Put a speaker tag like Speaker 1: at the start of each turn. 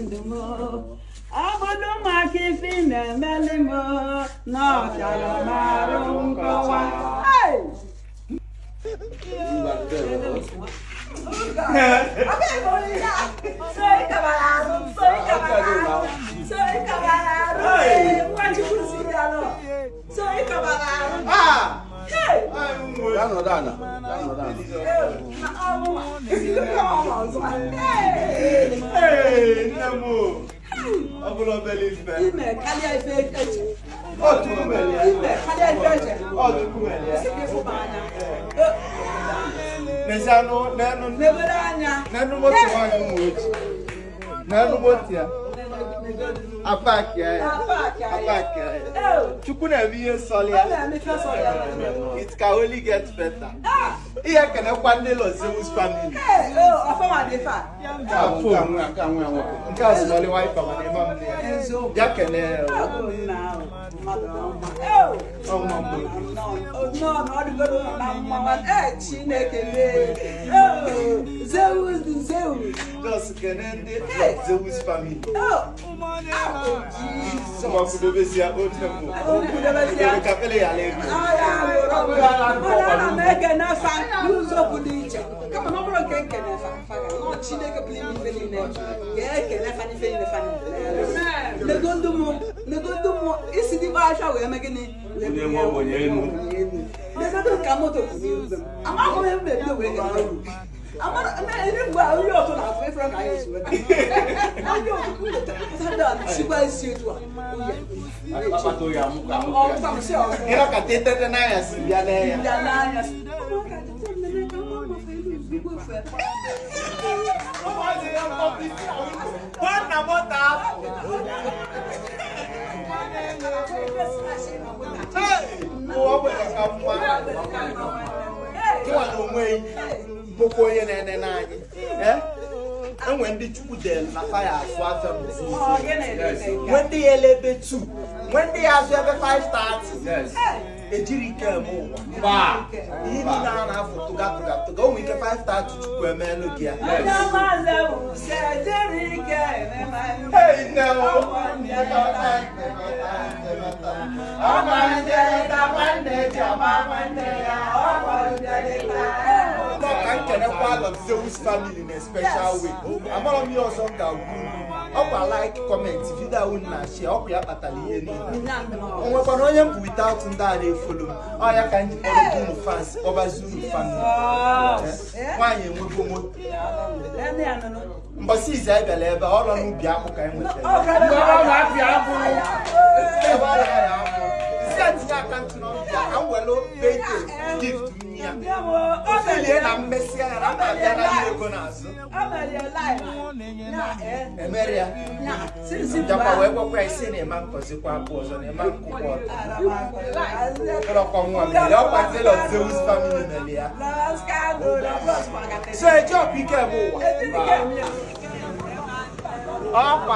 Speaker 1: Mendumo. Abodo makifine melimo. No chalomarum kawa. Hey! Soy cabalado. Soy cabalado.
Speaker 2: Ah!
Speaker 1: Hey!
Speaker 2: Dana. Hey, Nemo. Abulo believe.
Speaker 1: Ime kali ife eche.
Speaker 2: Oh, tu kumeli.
Speaker 1: Ime kali ife eche.
Speaker 2: Oh, tu kumeli.
Speaker 1: Sike fubanya.
Speaker 2: Nesano, nenu
Speaker 1: Neberanya.
Speaker 2: moti wanyu muchi. Nenu moti ya. Apaki ya. Chukuna viye solia. It can only get better. Iya kene kwande lo Zeus family. Nke asụmọlị wife ma na-eme m ya kene just kene ndị Zeus family. Sama kudobesi ya ote mu. Kudebe kapele ya legu.
Speaker 1: Negodumo isi di ba sha we megini
Speaker 2: Onye mo bonye enu.
Speaker 1: negodu ka moto ku ni uzem ama ko me be do we ga ru ama na eri gba ori oto na fe fra ka yesu we ayo ku le ta da si ba si etu a
Speaker 2: Papa to ya mu ka mu.
Speaker 1: o ta se o
Speaker 2: Kira ka tete na ya si bia na ya.
Speaker 1: da na ya o ka te me na ka ma fe lu bi go fe
Speaker 2: Bwana mota. Mo wa ka mwa. Kiwa no mwe. Boko ye na ene na anyị. Enwe ndị Chukwu del na fire asụ afem. When the elebe 2. When the azụ ebe 5:30. Yes. Ejiri ike eme ụwa. Ba. Ihe niile a na-afụ tụga o nwere ike 5:30 Chukwu emelu gị ya. Hey, I can part of Zeus family in a special way. I'm all of you also that will like comment if you don't share up your battalion. And we're going to without that they follow. Oh, you can follow fans over Zulu family. Why you move more? But see, I believe all of you be able to come with them. Gift me. I'm messy and I'm going Emeria. Since you don't know what I say, a man because you can't pose on a man. Zeus family. So, a job be careful. Oh,